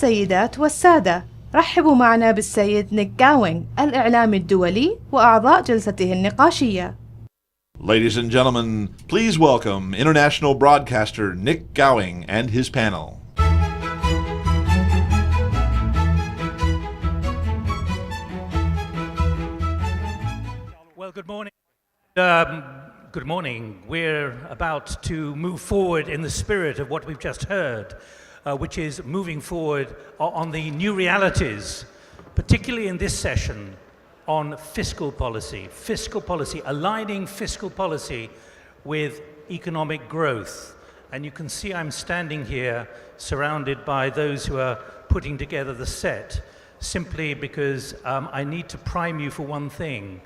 السيدات والسادة، رحبوا معنا بالسيد نيك جاوينغ الإعلامي الدولي وأعضاء جلسته النقاشية. Ladies and gentlemen, please welcome international broadcaster Nick Gowing and his panel. Well, good morning. Good morning. We're about to move forward in the spirit of what we've just heard, which is moving forward on the new realities, particularly in this session on fiscal policy, aligning fiscal policy with economic growth. And you can see I'm standing here surrounded by those who are putting together the set, simply because I need to prime you for one thing.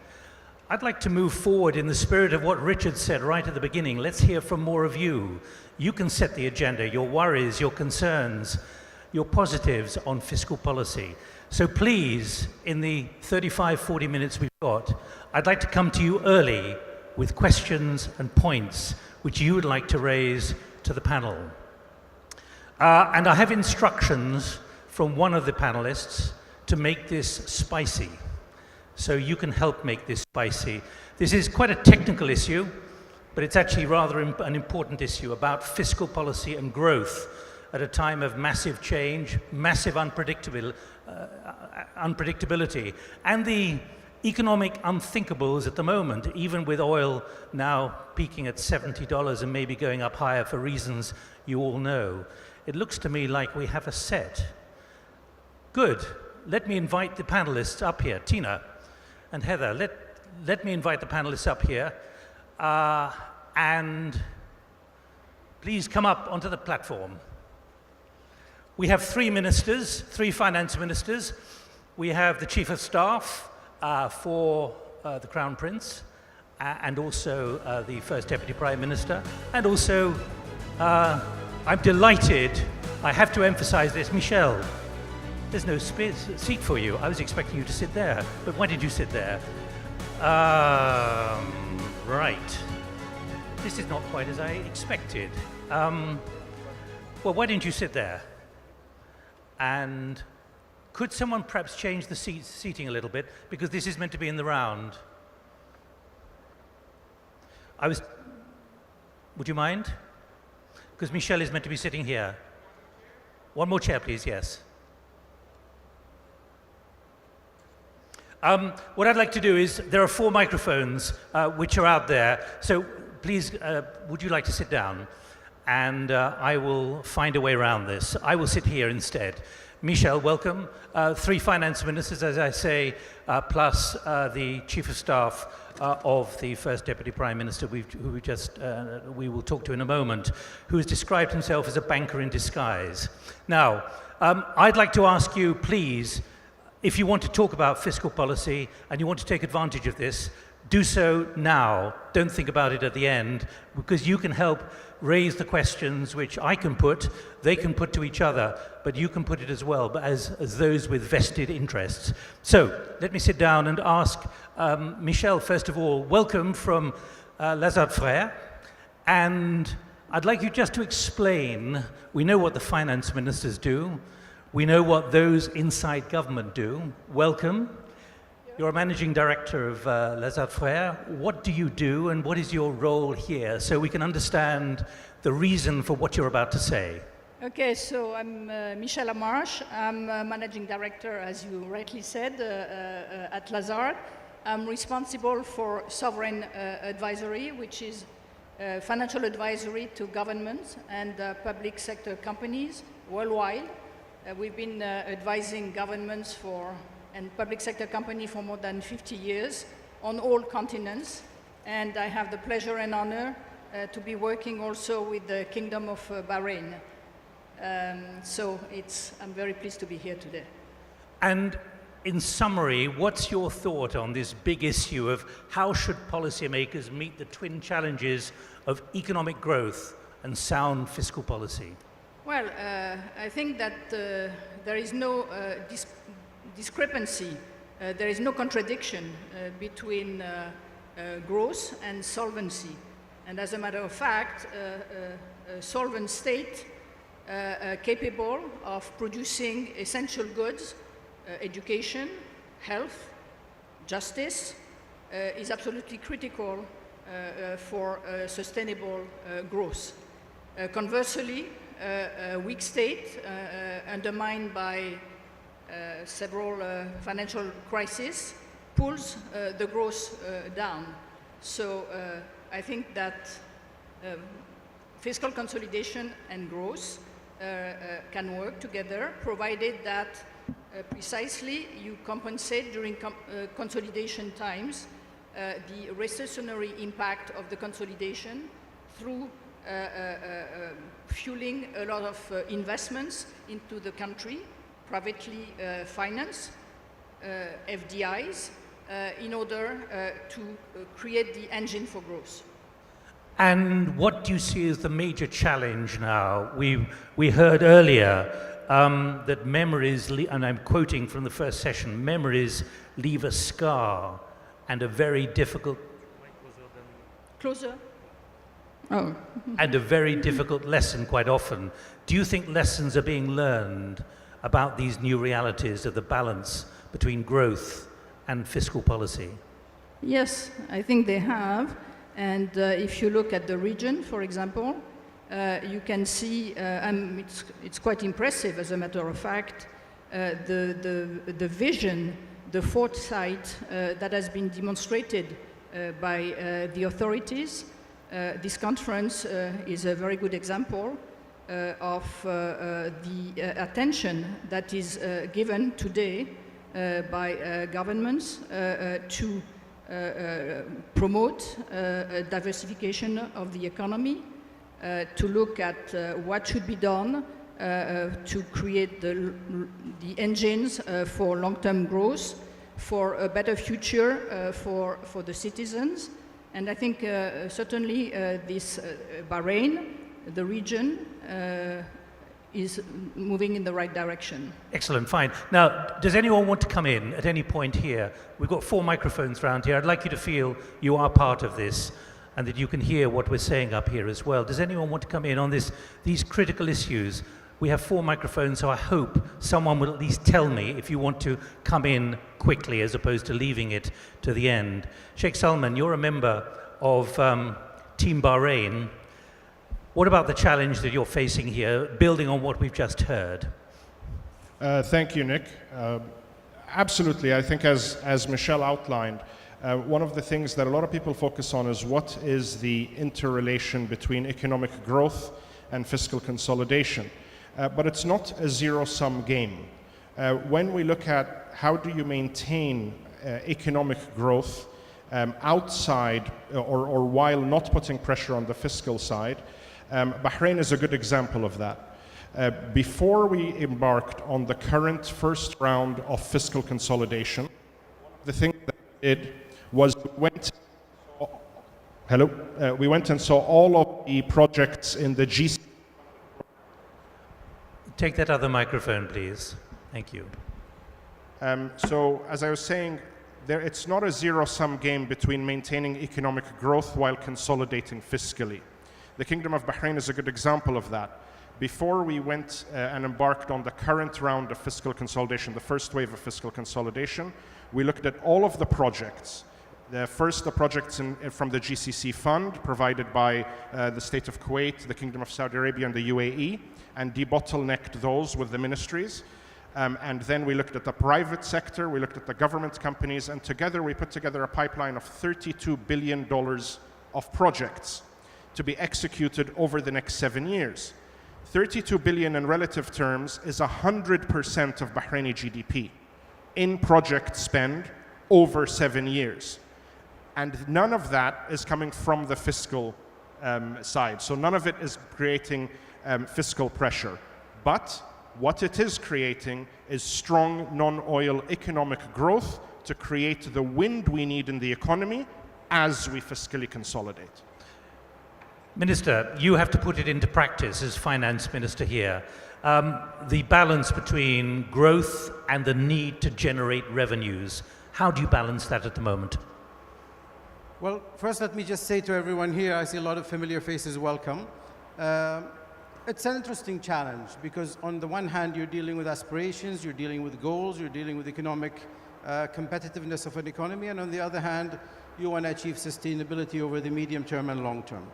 I'd like to move forward in the spirit of what Richard said right at the beginning. Let's hear from more of you. You can set the agenda, your worries, your concerns, your positives on fiscal policy. So please, in the 35-40 minutes we've got, I'd like to come to you early with questions and points which you would like to raise to the panel. And I have instructions from one of the panelists to make this spicy. So you can help make this spicy. This is quite a technical issue, but it's actually rather an important issue about fiscal policy and growth at a time of massive change, massive unpredictability, and the economic unthinkables at the moment, even with oil now peaking at $70 and maybe going up higher for reasons you all know. It looks to me like we have a set. Good. Let me invite the panelists up here. Tina and Heather, let me invite the panelists up here, and please come up onto the platform. We have three ministers, three finance ministers. We have the Chief of Staff for the Crown Prince, and also the First Deputy Prime Minister, and also, I'm delighted, I have to emphasize this, Michel. There's no seat for you. I was expecting you to sit there, but why did you sit there? Right. This is not quite as I expected. Well, why didn't you sit there? And could someone perhaps change the seating a little bit, because this is meant to be in the round? Would you mind? Because Michel is meant to be sitting here. One more chair, please, yes. What I'd like to do is, there are 4 microphones which are out there, so please, would you like to sit down? And I will find a way around this. I will sit here instead. Michel, welcome. 3 finance ministers, as I say, plus the Chief of Staff of the First Deputy Prime Minister, we will talk to in a moment, who has described himself as a banker in disguise. Now, I'd like to ask you, please, if you want to talk about fiscal policy and you want to take advantage of this, do so now. Don't think about it at the end, because you can help raise the questions which I can put, they can put to each other, but you can put it as well, but as those with vested interests. So let me sit down and ask Michel, first of all, welcome from Lazare Frères, and I'd like you just to explain, we know what the finance ministers do, we know what those inside government do. Welcome. You're a managing director of Lazare Frères. What do you do and what is your role here, so we can understand the reason for what you're about to say? Okay, so I'm Michel Amarche. I'm managing director, as you rightly said, at Lazare. I'm responsible for sovereign advisory, which is financial advisory to governments and public sector companies worldwide. We've been advising governments and public sector companies for more than 50 years on all continents. And I have the pleasure and honor to be working also with the Kingdom of Bahrain. So I'm very pleased to be here today. And in summary, what's your thought on this big issue of how should policymakers meet the twin challenges of economic growth and sound fiscal policy? Well, I think that there is no discrepancy, there is no contradiction between growth and solvency. And as a matter of fact, a solvent state capable of producing essential goods, education, health, justice, is absolutely critical for sustainable growth. Conversely, a weak state, undermined by several financial crises, pulls the growth down. So I think that fiscal consolidation and growth can work together, provided that precisely you compensate during consolidation times the recessionary impact of the consolidation through fueling a lot of investments into the country, privately financed, FDIs, in order to create the engine for growth. And what do you see as the major challenge now? We heard earlier that memories, and I'm quoting from the first session, memories leave a scar and a very difficult... Closer. Oh. And a very difficult lesson quite often. Do you think lessons are being learned about these new realities of the balance between growth and fiscal policy? Yes, I think they have. And if you look at the region, for example, you can see, it's quite impressive, as a matter of fact, the vision, the foresight that has been demonstrated by the authorities. This conference is a very good example of the attention that is given today by governments to promote diversification of the economy, to look at what should be done to create the engines for long-term growth, for a better future for the citizens. And I think certainly this Bahrain, the region, is moving in the right direction. Excellent, fine. Now, does anyone want to come in at any point here? We've got 4 microphones around here. I'd like you to feel you are part of this and that you can hear what we're saying up here as well. Does anyone want to come in on these critical issues? We have 4 microphones, so I hope someone will at least tell me if you want to come in quickly as opposed to leaving it to the end. Sheikh Salman, you're a member of Team Bahrain. What about the challenge that you're facing here, building on what we've just heard? Thank you, Nick. Absolutely. I think as Michelle outlined, one of the things that a lot of people focus on is what is the interrelation between economic growth and fiscal consolidation. But it's not a zero-sum game. When we look at how do you maintain economic growth outside or while not putting pressure on the fiscal side, Bahrain is a good example of that. Before we embarked on the current first round of fiscal consolidation, the thing that we did was we went and saw all of the projects in the GCC. Take that other microphone, please. Thank you. So, as I was saying, it's not a zero-sum game between maintaining economic growth while consolidating fiscally. The Kingdom of Bahrain is a good example of that. Before we went and embarked on the current round of fiscal consolidation, the first wave of fiscal consolidation, we looked at all of the projects. The projects from the GCC fund provided by the State of Kuwait, the Kingdom of Saudi Arabia, and the UAE, and debottlenecked those with the ministries. And then we looked at the private sector, we looked at the government companies, and together we put together a pipeline of $32 billion of projects to be executed over the next 7 years. 32 billion in relative terms is 100% of Bahraini GDP in project spend over 7 years. And none of that is coming from the fiscal side. So none of it is creating fiscal pressure. But what it is creating is strong non-oil economic growth to create the wind we need in the economy as we fiscally consolidate. Minister, you have to put it into practice as finance minister here. The balance between growth and the need to generate revenues. How do you balance that at the moment? Well, first let me just say to everyone here, I see a lot of familiar faces, welcome. It's an interesting challenge because on the one hand, you're dealing with aspirations, you're dealing with goals, you're dealing with economic competitiveness of an economy, and on the other hand, you want to achieve sustainability over the medium term and long term.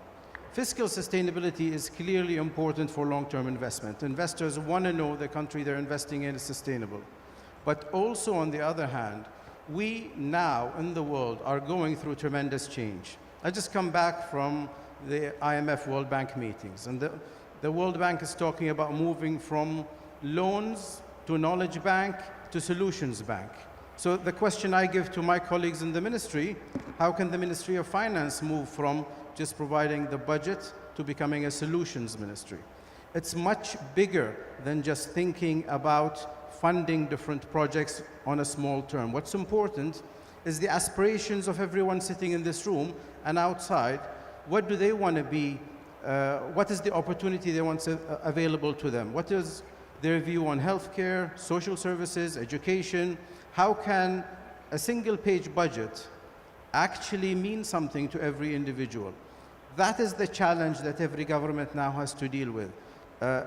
Fiscal sustainability is clearly important for long-term investment. Investors want to know the country they're investing in is sustainable. But also, on the other hand, we now in the world are going through tremendous change. I just come back from the IMF World Bank meetings, and the World Bank is talking about moving from loans to knowledge bank to solutions bank. So the question I give to my colleagues in the ministry, how can the Ministry of Finance move from just providing the budget to becoming a solutions ministry? It's much bigger than just thinking about funding different projects on a small term. What's important is the aspirations of everyone sitting in this room and outside. What do they want to be? What is the opportunity they want available to them? What is their view on healthcare, social services, education? How can a single-page budget actually mean something to every individual? That is the challenge that every government now has to deal with.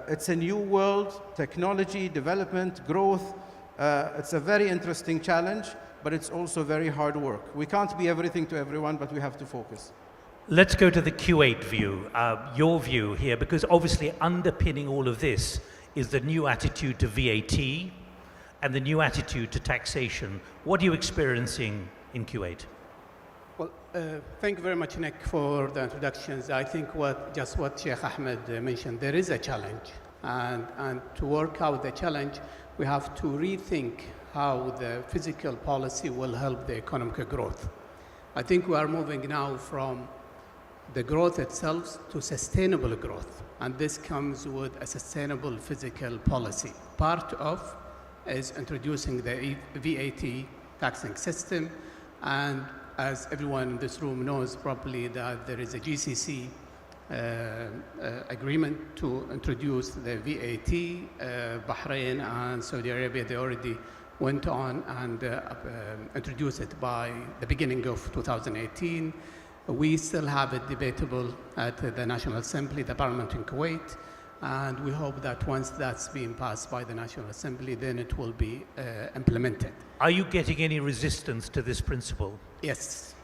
It's a new world, technology, development, growth. It's a very interesting challenge, but it's also very hard work. We can't be everything to everyone, but we have to focus. Let's go to the Kuwait view, your view here, because obviously underpinning all of this is the new attitude to VAT and the new attitude to taxation. What are you experiencing in Kuwait? Well, thank you very much, Nick, for the introductions. I think what Sheikh Ahmed mentioned, there is a challenge. And to work out the challenge, we have to rethink how the fiscal policy will help the economic growth. I think we are moving now from the growth itself to sustainable growth. And this comes with a sustainable fiscal policy. Part of is introducing the VAT taxing system. And as everyone in this room knows probably that there is a GCC agreement to introduce the VAT. Bahrain and Saudi Arabia, they already went on and introduced it by the beginning of 2018. We still have it debatable at the National Assembly, the Parliament in Kuwait, and we hope that once that's been passed by the National Assembly, then it will be implemented. Are you getting any resistance to this principle? Yes,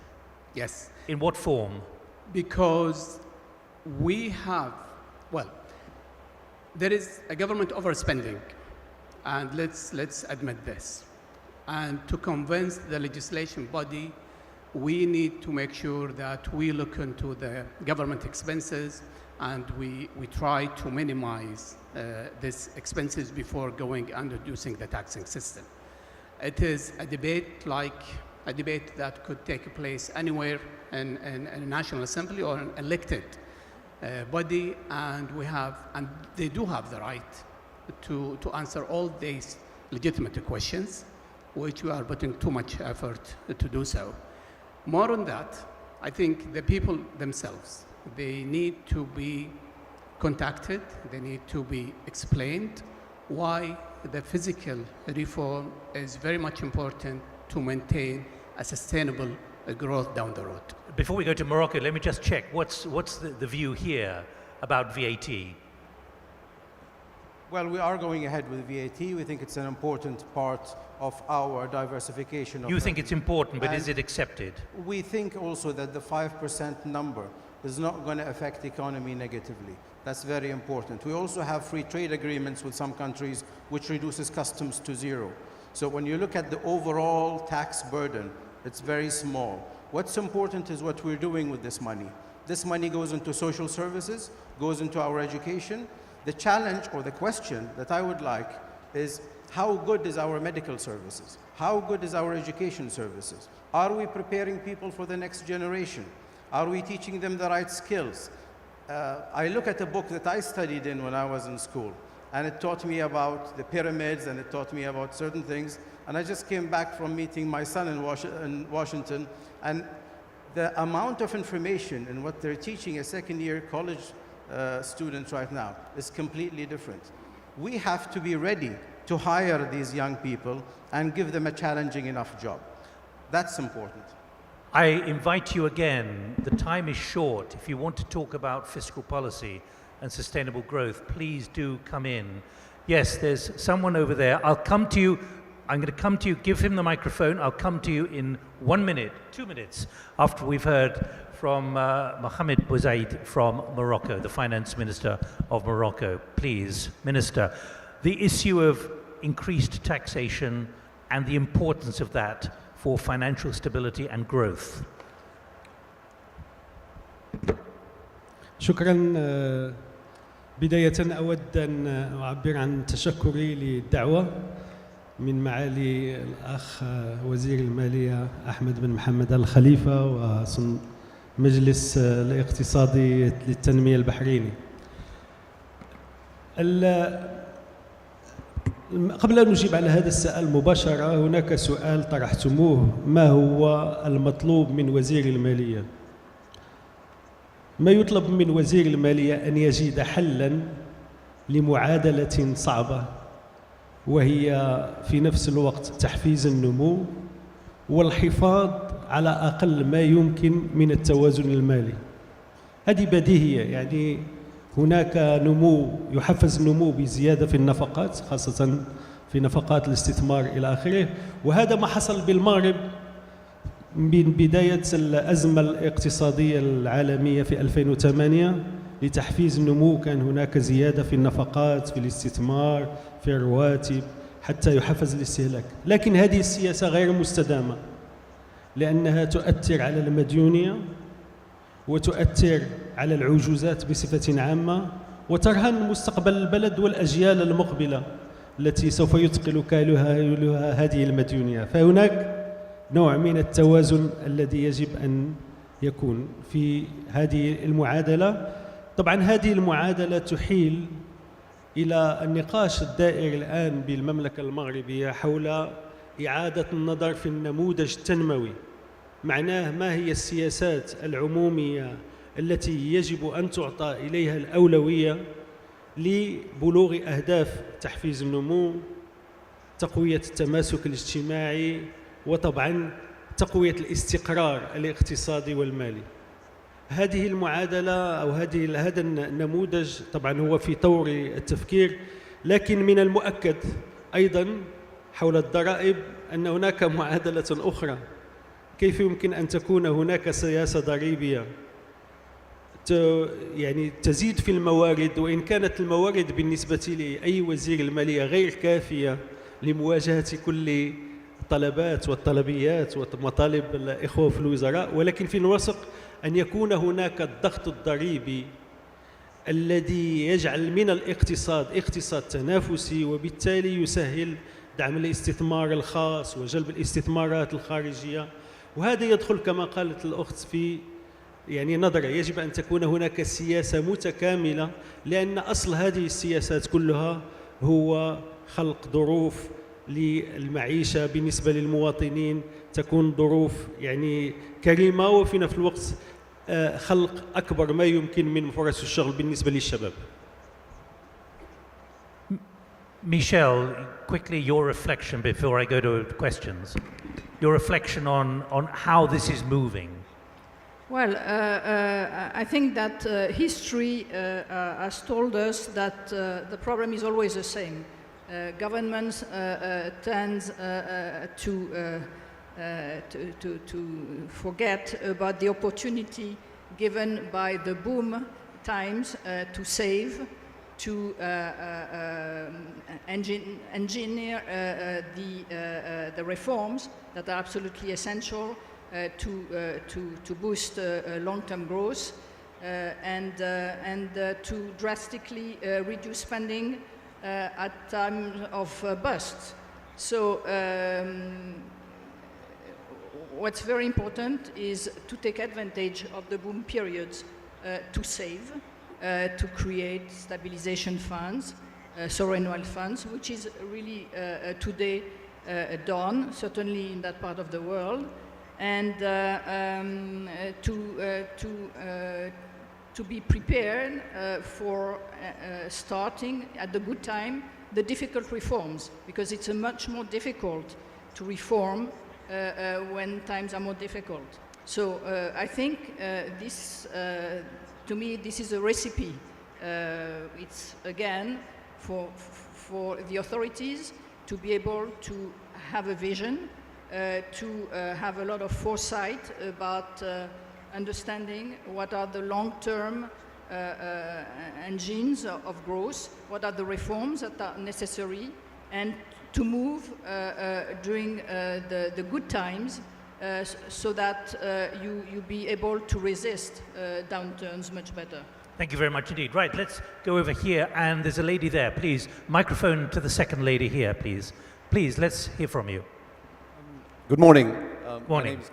yes. In what form? Because we have, well, there is a government overspending, and let's admit this. And to convince the legislation body, we need to make sure that we look into the government expenses and we try to minimize these expenses before going and introducing the taxing system. It is a debate that could take place anywhere in a National Assembly or an elected body, and they do have the right to answer all these legitimate questions, which we are putting too much effort to do so. More on that, I think the people themselves, they need to be contacted, they need to be explained why the fiscal reform is very much important to maintain a sustainable growth down the road. Before we go to Morocco, let me just check. What's the view here about VAT? Well, we are going ahead with VAT. We think it's an important part of our diversification. You think it's important, but is it accepted? We think also that the 5% number is not going to affect the economy negatively. That's very important. We also have free trade agreements with some countries which reduces customs to zero. So when you look at the overall tax burden, it's very small. What's important is what we're doing with this money. This money goes into social services, goes into our education. The challenge or the question that I would like is, how good is our medical services? How good is our education services? Are we preparing people for the next generation? Are we teaching them the right skills? I look at a book that I studied in when I was in school, and it taught me about the pyramids, and it taught me about certain things. And I just came back from meeting my son in Washington, and the amount of information in what they're teaching a second-year college students right now is completely different. We have to be ready to hire these young people and give them a challenging enough job. That's important. I invite you again, the time is short. If you want to talk about fiscal policy, and sustainable growth, please do come in. Yes, there's someone over there. I'll come to you. I'm going to come to you. Give him the microphone. I'll come to you in 1 minute, 2 minutes, after we've heard from Mohamed Bouzaid from Morocco, the finance minister of Morocco. Please, Minister, the issue of increased taxation and the importance of that for financial stability and growth. شكرا. بداية أود أن أعبر عن تشكري للدعوة من معالي الأخ وزير المالية أحمد بن محمد الخليفة ومجلس الاقتصادي للتنمية البحريني. قبل أن نجيب على هذا السؤال مباشرة، هناك سؤال طرحتموه: ما هو المطلوب من وزير المالية؟ ما يطلب من وزير المالية أن يجد حلاً لمعادلة صعبة، وهي في نفس الوقت تحفيز النمو والحفاظ على أقل ما يمكن من التوازن المالي. هذه بديهية، يعني هناك نمو يحفز النمو بزيادة في النفقات، خاصة في نفقات الاستثمار إلى آخره، وهذا ما حصل بالمغرب من بداية الأزمة الاقتصادية العالمية في 2008 لتحفيز النمو. كان هناك زيادة في النفقات، في الاستثمار، في الرواتب، حتى يحفز الاستهلاك. لكن هذه السياسة غير مستدامة، لأنها تؤثر على المديونية وتؤثر على العجوزات بصفة عامة، وترهن مستقبل البلد والأجيال المقبلة التي سوف يثقل كاهلها هذه المديونية. فهناك نوع من التوازن الذي يجب أن يكون في هذه المعادلة. طبعا هذه المعادلة تحيل إلى النقاش الدائر الآن بالمملكة المغربية حول إعادة النظر في النموذج التنموي. معناه ما هي السياسات العمومية التي يجب أن تعطى إليها الأولوية لبلوغ أهداف تحفيز النمو، تقوية التماسك الاجتماعي، وطبعا تقوية الاستقرار الاقتصادي والمالي. هذه المعادلة أو هذا النموذج طبعا هو في طور التفكير، لكن من المؤكد أيضا حول الضرائب أن هناك معادلة أخرى. كيف يمكن أن تكون هناك سياسة ضريبية يعني تزيد في الموارد، وإن كانت الموارد بالنسبة لأي وزير المالية غير كافية لمواجهة كل الطلبات والطلبيات ومطالب الإخوة في الوزراء، ولكن في الوسط أن يكون هناك الضغط الضريبي الذي يجعل من الاقتصاد اقتصاد تنافسي، وبالتالي يسهل دعم الاستثمار الخاص وجلب الاستثمارات الخارجية. وهذا يدخل كما قالت الأخت في يعني نظرة يجب أن تكون هناك سياسة متكاملة، لأن أصل هذه السياسات كلها هو خلق ظروف للمعيشة بالنسبة للمواطنين تكون ظروف يعني كريمة، وفي نفس الوقت خلق أكبر ما يمكن من فرص الشغل بالنسبة للشباب. Michel, quickly your reflection before I go to questions. Your reflection on how this is moving. Well, I think that history has told us that the problem is always the same. Governments tend to forget about the opportunity given by the boom times to save, to engineer the reforms that are absolutely essential to boost long-term growth and to drastically reduce spending at time of bust. So what's very important is to take advantage of the boom periods to save, to create stabilization funds, sovereign wealth funds, which is really today done, certainly in that part of the world, and to be prepared for starting at the good time the difficult reforms, because it's much more difficult to reform when times are more difficult. So I think this, to me, this is a recipe It's again for the authorities to be able to have a vision, to have a lot of foresight about understanding what are the long-term engines of growth, what are the reforms that are necessary, and to move during the good times so that you be able to resist downturns much better. Thank you very much indeed. Right, let's go over here, and there's a lady there. Please, microphone to the second lady here, please. Please, let's hear from you. Good morning. Morning. My name is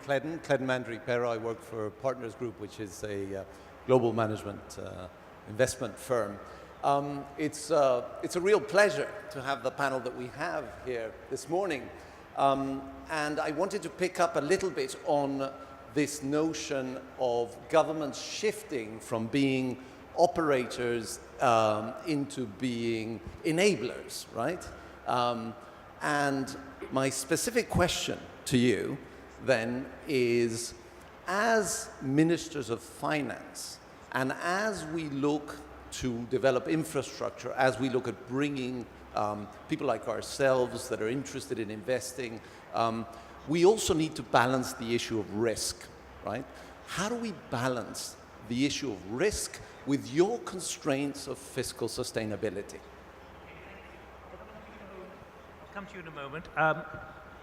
Cledden Mandry-Pera. I work for Partners Group, which is a global management investment firm. It's a real pleasure to have the panel that we have here this morning. And I wanted to pick up a little bit on this notion of governments shifting from being operators into being enablers, right? And my specific question to you then is, as ministers of finance, and as we look to develop infrastructure, as we look at bringing people like ourselves that are interested in investing, we also need to balance the issue of risk, right? How do we balance the issue of risk with your constraints of fiscal sustainability? I'll come to you in a moment.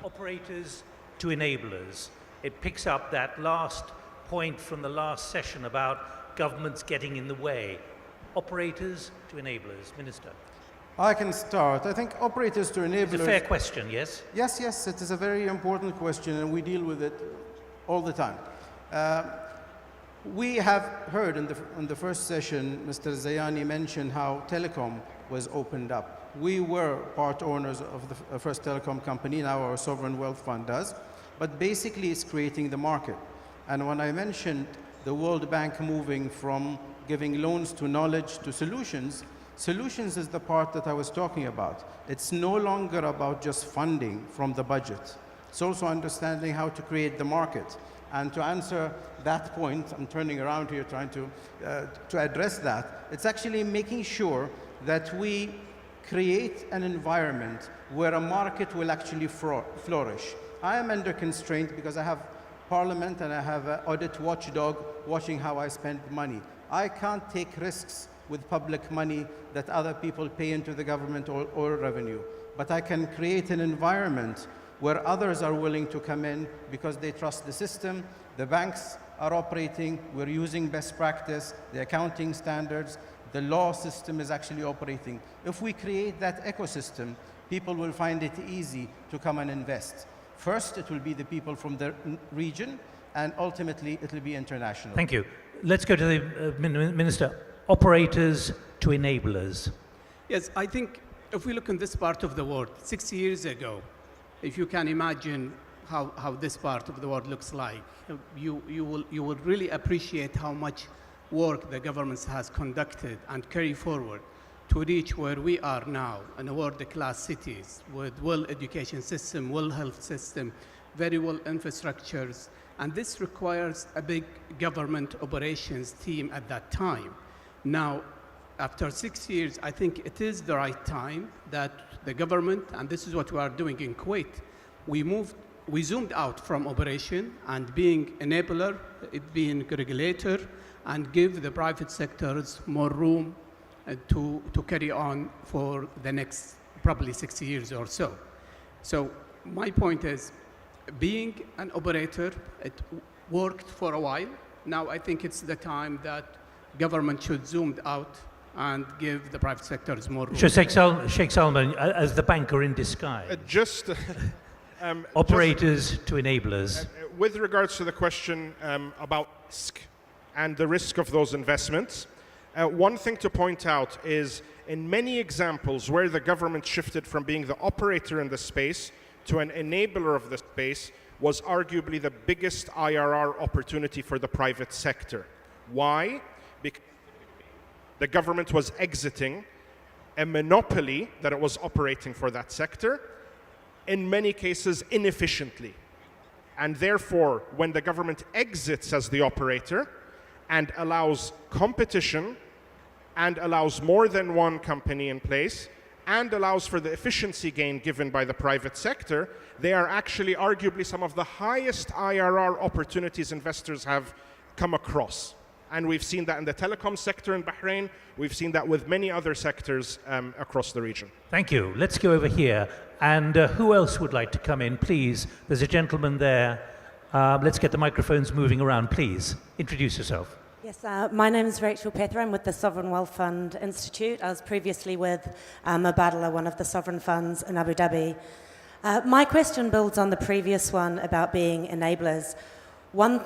Operators to enablers. It picks up that last point from the last session about governments getting in the way. Operators to enablers. Minister. I can start. I think operators to enablers... It's a fair question, yes? Yes, yes, it is a very important question, and we deal with it all the time. We have heard in the first session, Mr. Zayani mentioned how telecom was opened up. We were part owners of the first telecom company, now our sovereign wealth fund does, but basically it's creating the market. And when I mentioned the World Bank moving from giving loans to knowledge to solutions, solutions is the part that I was talking about. It's no longer about just funding from the budget. It's also understanding how to create the market. And to answer that point, I'm turning around here trying to address that, it's actually making sure that we create an environment where a market will actually flourish. I am under constraint because I have Parliament and I have an audit watchdog watching how I spend money. I can't take risks with public money that other people pay into the government or revenue. But I can create an environment where others are willing to come in because they trust the system. The banks are operating, we're using best practice, the accounting standards, the law system is actually operating. If we create that ecosystem, people will find it easy to come and invest. First, it will be the people from the region, and ultimately, it will be international. Thank you. Let's go to the Minister. Operators to enablers. Yes, I think if we look in this part of the world, 60 years ago, if you can imagine how this part of the world looks like, you will really appreciate how much work the government has conducted and carry forward to reach where we are now in a world-class cities with well education system, well health system, very well infrastructures, and this requires a big government operations team at that time. Now, after 6 years, I think it is the right time that the government, and this is what we are doing in Kuwait, we zoomed out from operation and being enabler, being regulator, and give the private sectors more room to carry on for the next probably 60 years or so. So my point is, being an operator, it worked for a while. Now I think it's the time that government should zoom out and give the private sectors more room. Sheikh Salman, as the banker in disguise. Operators to enablers. With regards to the question about risk and the risk of those investments, one thing to point out is in many examples where the government shifted from being the operator in the space to an enabler of the space was arguably the biggest IRR opportunity for the private sector. Why? Because the government was exiting a monopoly that it was operating for that sector, in many cases inefficiently. And therefore, when the government exits as the operator and allows competition and allows more than one company in place and allows for the efficiency gain given by the private sector, they are actually arguably some of the highest IRR opportunities investors have come across. And we've seen that in the telecom sector in Bahrain. We've seen that with many other sectors across the region. Thank you. Let's go over here. And who else would like to come in, please? There's a gentleman there. Let's get the microphones moving around, please. Introduce yourself. Yes, my name is Rachel Pether. I'm with the Sovereign Wealth Fund Institute. I was previously with Mubadala, one of the sovereign funds in Abu Dhabi. My question builds on the previous one about being enablers. One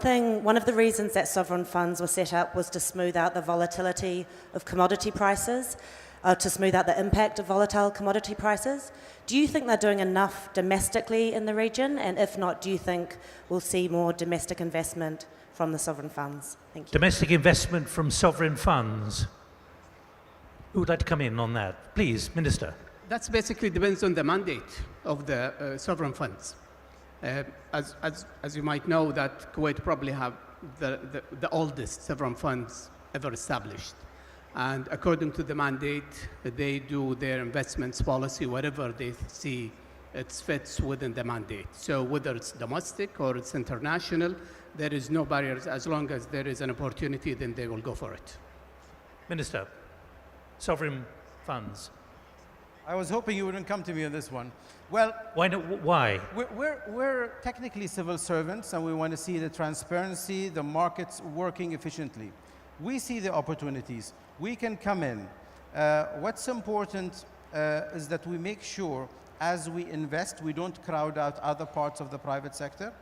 of the reasons that sovereign funds were set up was to smooth out the volatility of commodity prices, to smooth out the impact of volatile commodity prices. Do you think they're doing enough domestically in the region? And if not, do you think we'll see more domestic investment from the sovereign funds? Thank you. Domestic investment from sovereign funds. Who would like to come in on that? Please, Minister. That's basically depends on the mandate of the sovereign funds. As you might know, that Kuwait probably have the oldest sovereign funds ever established. And according to the mandate, they do their investments policy, whatever they see it fits within the mandate. So whether it's domestic or it's international, there is no barriers. As long as there is an opportunity, then they will go for it. Minister, sovereign funds. I was hoping you wouldn't come to me on this one. Well, why? Why? We're technically civil servants, and we want to see the transparency, the markets working efficiently. We see the opportunities. We can come in. What's important is that we make sure, as we invest, we don't crowd out other parts of the private sector,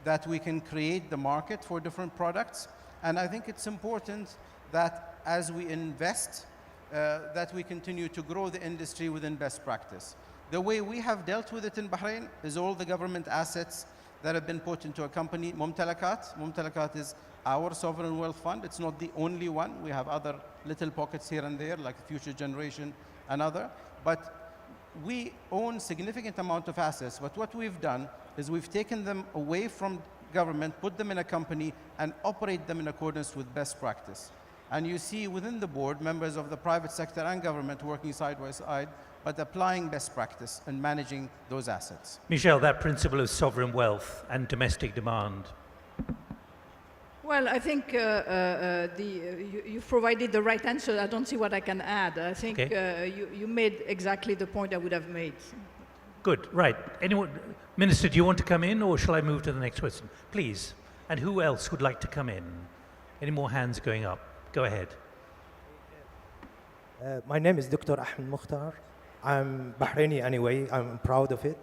that we can create the market for different products. And I think it's important that as we invest, that we continue to grow the industry within best practice. The way we have dealt with it in Bahrain is all the government assets that have been put into a company, Mumtalakat. Mumtalakat is our sovereign wealth fund. It's not the only one. We have other little pockets here and there, like Future Generation and other. But we own significant amount of assets. But what we've done is we've taken them away from government, put them in a company, and operate them in accordance with best practice. And you see within the board, members of the private sector and government working side by side, but applying best practice and managing those assets. Michel, that principle of sovereign wealth and domestic demand. Well, I think you've provided the right answer. I don't see what I can add. I think you made exactly the point I would have made. Good, right. Anyone, Minister, do you want to come in, or shall I move to the next question? Please. And who else would like to come in? Any more hands going up? Go ahead. My name is Dr. Ahmed Mukhtar. I'm Bahraini anyway. I'm proud of it.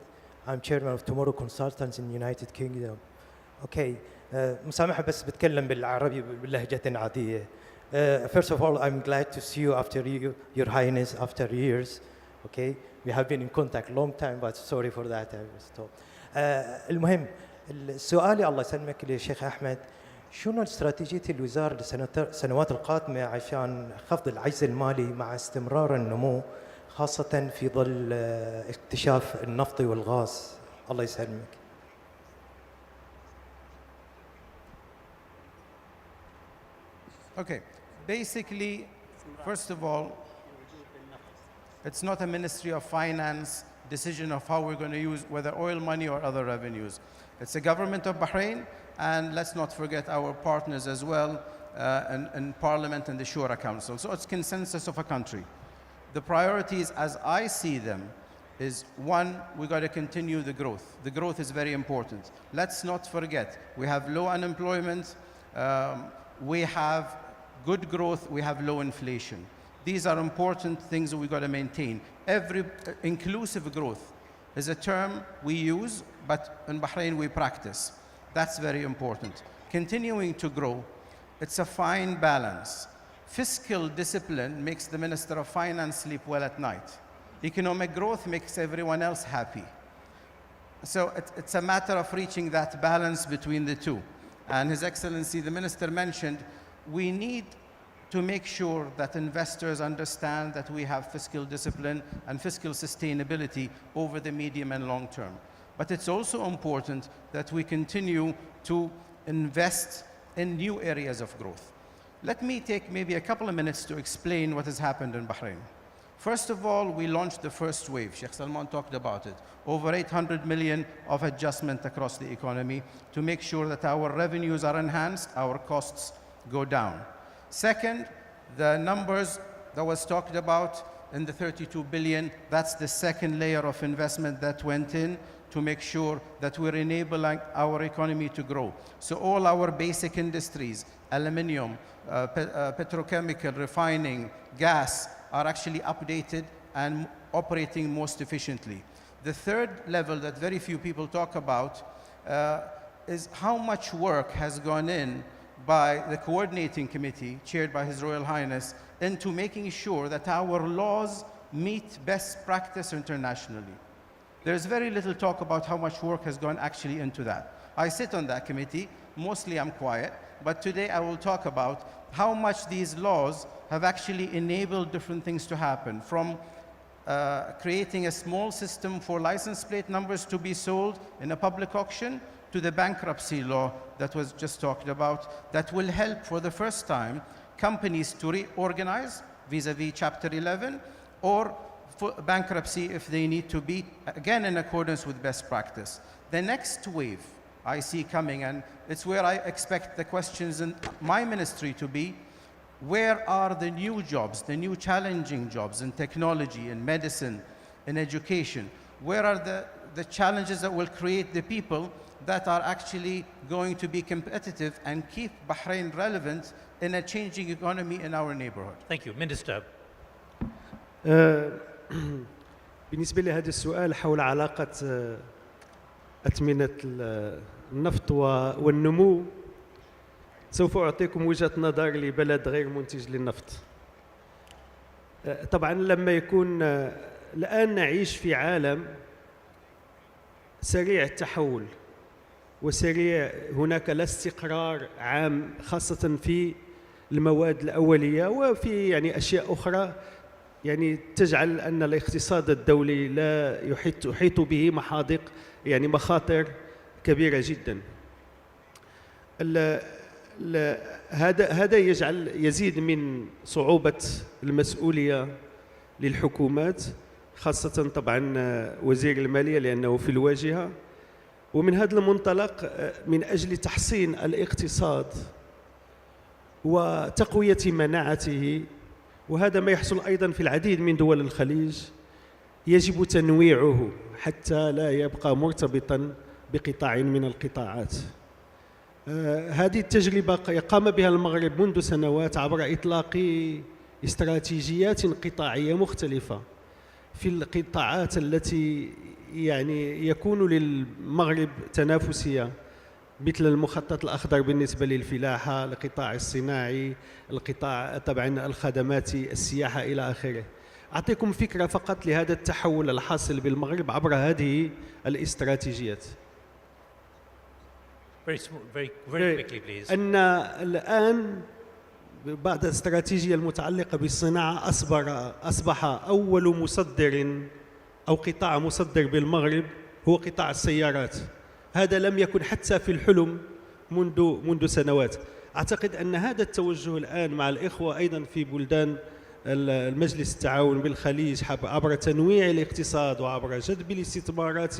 I'm chairman of Tomorrow Consultants in United Kingdom. Okay. مسامحة بس بتكلم بالعربي بلهجة عادية. First of all, I'm glad to see you after Your Highness after years. Okay. We have been in contact long time, but sorry for that. I was told. المهم سؤالي الله يسلمك للشيخ أحمد. شنو استراتيجية الوزارة للسنوات القادمة عشان خفض العجز المالي مع استمرار النمو خاصة في ظل اكتشاف النفط والغاز؟ الله يسلمك. Okay, basically, first of all, it's not a Ministry of Finance decision of how we're going to use whether oil money or other revenues. It's the government of Bahrain, and let's not forget our partners as well in Parliament and the Shura Council. So it's consensus of a country. The priorities, as I see them, is one, we got to continue the growth. The growth is very important. Let's not forget, we have low unemployment, we have good growth, we have low inflation. These are important things that we got to maintain. Inclusive growth is a term we use, but in Bahrain we practice. That's very important. Continuing to grow, it's a fine balance. Fiscal discipline makes the Minister of Finance sleep well at night. Economic growth makes everyone else happy. So it's a matter of reaching that balance between the two. And His Excellency, the Minister mentioned, we need to make sure that investors understand that we have fiscal discipline and fiscal sustainability over the medium and long term. But it's also important that we continue to invest in new areas of growth. Let me take maybe a couple of minutes to explain what has happened in Bahrain. First of all, we launched the first wave. Sheikh Salman talked about it. Over 800 million of adjustment across the economy to make sure that our revenues are enhanced, our costs go down. Second, the numbers that was talked about in the 32 billion, that's the second layer of investment that went in to make sure that we're enabling our economy to grow. So all our basic industries, aluminium, petrochemical, refining, gas, are actually updated and operating most efficiently. The third level that very few people talk about is how much work has gone in by the coordinating committee, chaired by His Royal Highness, into making sure that our laws meet best practice internationally. There's very little talk about how much work has gone actually into that. I sit on that committee, mostly I'm quiet, but today I will talk about how much these laws have actually enabled different things to happen, from creating a small system for license plate numbers to be sold in a public auction, to the bankruptcy law that was just talked about, that will help for the first time companies to reorganize vis-a-vis Chapter 11, or for bankruptcy if they need to be, again in accordance with best practice. The next wave I see coming, and it's where I expect the questions in my ministry to be, where are the new jobs, the new challenging jobs in technology, in medicine, in education? Where are the challenges that will create the people that are actually going to be competitive and keep Bahrain relevant in a changing economy in our neighborhood? Thank you. Minister. بالنسبة لهذا السؤال حول علاقة أثمنة النفط والنمو، سوف أعطيكم وجهة نظر لبلد غير منتج للنفط. طبعا لما يكون الآن نعيش في عالم سريع التحول وسريع، هناك لا استقرار عام خاصة في المواد الأولية وفي يعني أشياء أخرى يعني تجعل أن الاقتصاد الدولي لا يحيط به محاذق يعني مخاطر كبيرة جدا. هذا يزيد من صعوبة المسؤولية للحكومات، خاصة طبعا وزير المالية لأنه في الواجهة. ومن هذا المنطلق من أجل تحسين الاقتصاد وتقوية مناعته، وهذا ما يحصل أيضا في العديد من دول الخليج، يجب تنويعه حتى لا يبقى مرتبطا بقطاع من القطاعات. هذه التجربة قام بها المغرب منذ سنوات عبر إطلاق استراتيجيات قطاعية مختلفة في القطاعات التي يعني يكون للمغرب تنافسية، مثل المخطط الأخضر بالنسبة للفلاحة، القطاع الصناعي، القطاع طبعا الخدمات، السياحة إلى آخره. أعطيكم فكرة فقط لهذا التحول الحاصل بالمغرب عبر هذه الاستراتيجيات. Very quickly, please. أن الآن بعد الاستراتيجية المتعلقة بالصناعة أصبح أول مصدر أو قطاع مصدر بالمغرب هو قطاع السيارات. هذا لم يكن حتى في الحلم منذ سنوات. أعتقد أن هذا التوجه الآن مع الإخوة أيضا في بلدان المجلس التعاون بالخليج عبر تنويع الاقتصاد وعبر جذب الاستثمارات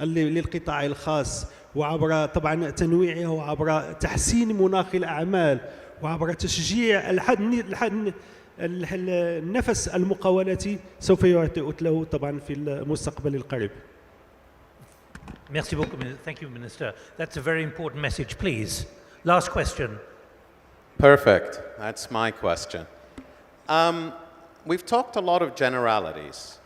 للقطاع الخاص وعبر طبعا تنويعه وعبر تحسين مناخ الأعمال وعبر تشجيع النفس المقاولاتي سوف يعطي له طبعا في المستقبل القريب. Merci beaucoup. Thank you, Minister. That's a very important message. Please, last question. Perfect. That's my question. We've talked a lot of generalities.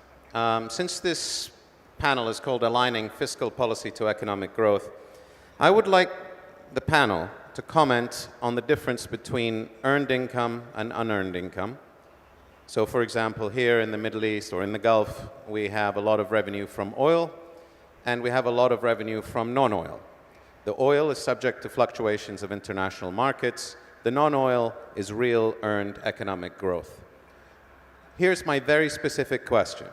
Since this panel is called Aligning Fiscal Policy to Economic Growth, I would like the panel to comment on the difference between earned income and unearned income. So, for example, here in the Middle East or in the Gulf, we have a lot of revenue from oil, and we have a lot of revenue from non-oil. The oil is subject to fluctuations of international markets. The non-oil is real earned economic growth. Here's my very specific question.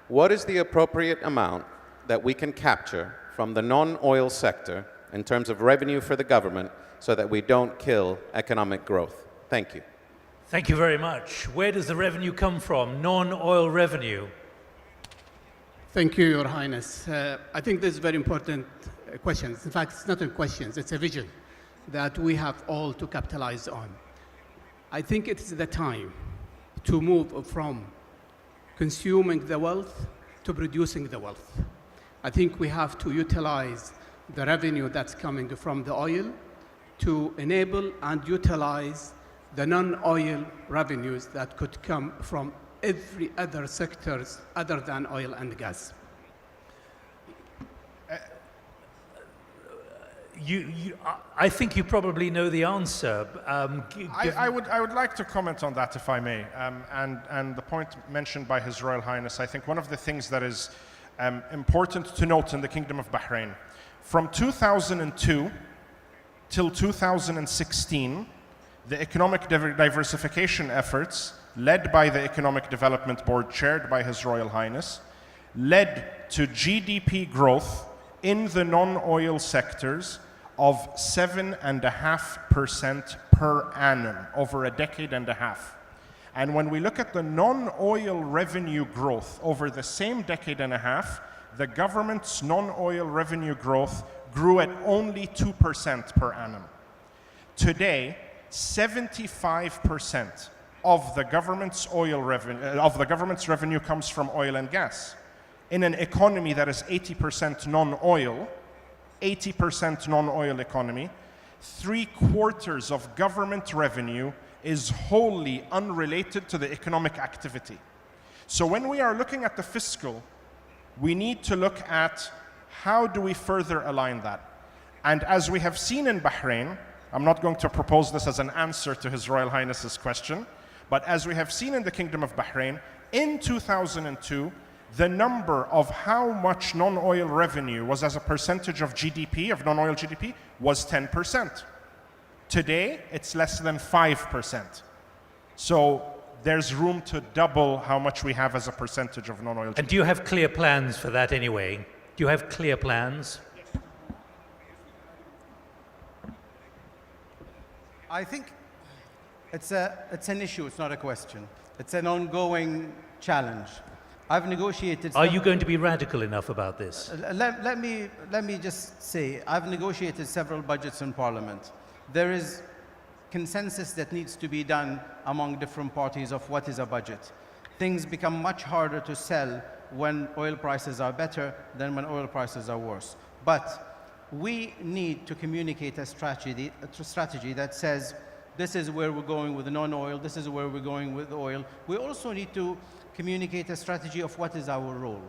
What is the appropriate amount that we can capture from the non-oil sector in terms of revenue for the government so that we don't kill economic growth? Thank you. Thank you very much. Where does the revenue come from? Non-oil revenue. Thank you, Your Highness. I think this is very important questions. In fact, it's not a question, it's a vision that we have all to capitalize on. I think it is the time to move from consuming the wealth to producing the wealth. I think we have to utilize the revenue that's coming from the oil to enable and utilize the non-oil revenues that could come from every other sectors other than oil and gas. I think you probably know the answer. I would like to comment on that, if I may. And the point mentioned by His Royal Highness, I think one of the things that is important to note in the Kingdom of Bahrain, from 2002 till 2016, the economic diversification efforts led by the Economic Development Board, chaired by His Royal Highness, led to GDP growth in the non-oil sectors of 7.5% per annum over a decade and a half. And when we look at the non-oil revenue growth over the same decade and a half, the government's non-oil revenue growth grew at only 2% per annum. Today, 75% of the government's revenue comes from oil and gas. In an economy that is 80% non-oil, 80% non-oil economy, 3/4 of government revenue is wholly unrelated to the economic activity. So when we are looking at the fiscal, we need to look at how do we further align that. And as we have seen in Bahrain, I'm not going to propose this as an answer to His Royal Highness's question, but as we have seen in the Kingdom of Bahrain, in 2002, the number of how much non-oil revenue was as a percentage of GDP, of non-oil GDP, was 10%. Today, it's less than 5%. So there's room to double how much we have as a percentage of non-oil GDP. And do you have clear plans for that anyway? Do you have clear plans? I think it's an issue, it's not a question. It's an ongoing challenge. I've negotiated... Are you going to be radical enough about this? Let me just say, I've negotiated several budgets in Parliament. There is consensus that needs to be done among different parties of what is a budget. Things become much harder to sell when oil prices are better than when oil prices are worse. But we need to communicate a strategy that says, this is where we're going with the non-oil, this is where we're going with oil. We also need to communicate a strategy of what is our role.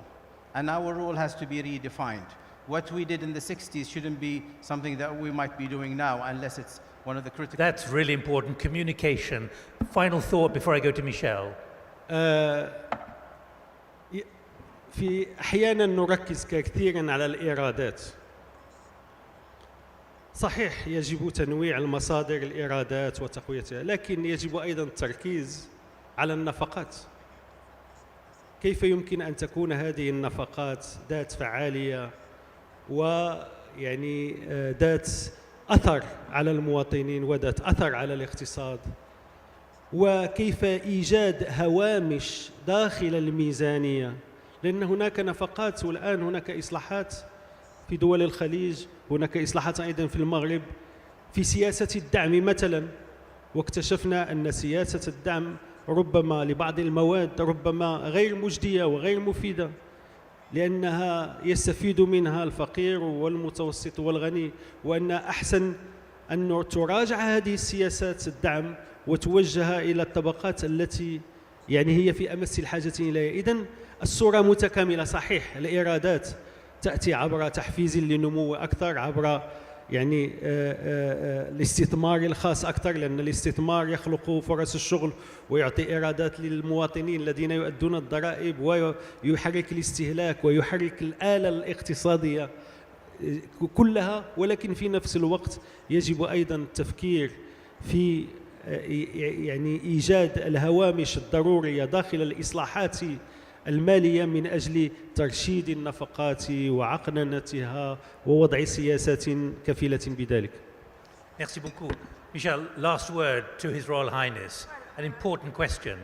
And our role has to be redefined. What we did in the 60s shouldn't be something that we might be doing now unless it's one of the critical... That's really important, communication. Final thought before I go to Michel. أحيانا نركز كثيرا على الإيرادات. صحيح يجب تنويع المصادر الإيرادات وتقويتها، لكن يجب أيضا التركيز على النفقات. كيف يمكن أن تكون هذه النفقات ذات فعالية ويعني ذات أثر على المواطنين وذات أثر على الاقتصاد، وكيف إيجاد هوامش داخل الميزانية، لأن هناك نفقات والآن هناك إصلاحات في دول الخليج، هناك إصلاحات أيضا في المغرب في سياسة الدعم مثلا، واكتشفنا أن سياسة الدعم ربما لبعض المواد ربما غير مجدية وغير مفيدة، لأنها يستفيد منها الفقير والمتوسط والغني، وأن أحسن أن تراجع هذه السياسات الدعم وتوجه إلى الطبقات التي يعني هي في أمس الحاجة إليها. إذن الصورة متكاملة. صحيح الإيرادات تأتي عبر تحفيز لنمو أكثر، عبر يعني الاستثمار الخاص أكثر، لأن الاستثمار يخلق فرص الشغل ويعطي إيرادات للمواطنين الذين يؤدون الضرائب ويحرك الاستهلاك ويحرك الآلة الاقتصادية كلها. ولكن في نفس الوقت يجب أيضا التفكير في يعني إيجاد الهوامش الضرورية داخل الإصلاحات المالية من أجل ترشيد النفقات وعقننتها ووضع سياسات كفيلة بذلك. Merci beaucoup. Michel, last word to His Royal Highness. An important question.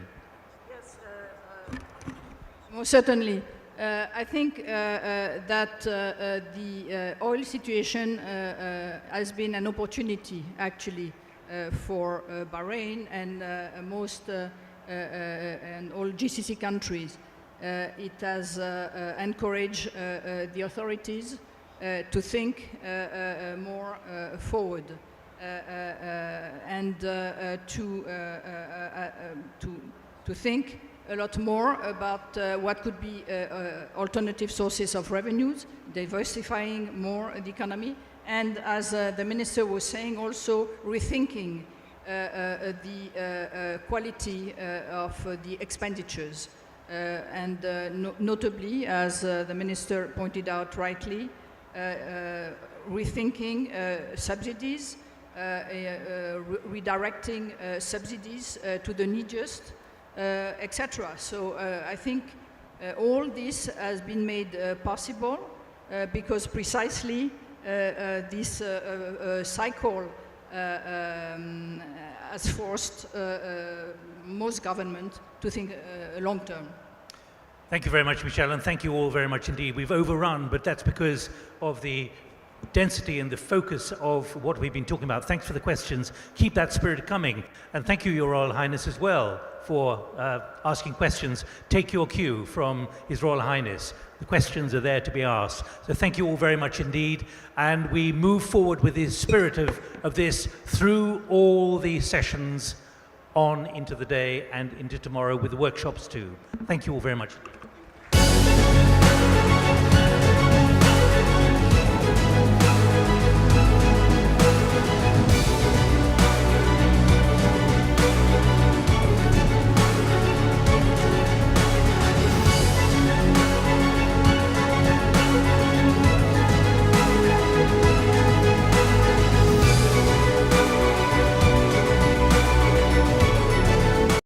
Most certainly. I think that the oil situation has been an opportunity, actually, for Bahrain and most and all GCC countries. It has encouraged the authorities to think more forward and to think a lot more about what could be alternative sources of revenues, diversifying more the economy, and as the minister was saying, also rethinking the quality of the expenditures. Notably, as the minister pointed out rightly, rethinking subsidies, redirecting subsidies to the neediest, etc. So I think all this has been made possible because precisely this cycle has forced most governments to think long term. Thank you very much, Michel, and thank you all very much indeed. We've overrun, but that's because of the density and the focus of what we've been talking about. Thanks for the questions. Keep that spirit coming. And thank you, Your Royal Highness, as well, for asking questions. Take your cue from His Royal Highness. The questions are there to be asked. So thank you all very much indeed. And we move forward with the spirit of this through all the sessions on into the day and into tomorrow with the workshops too. Thank you all very much.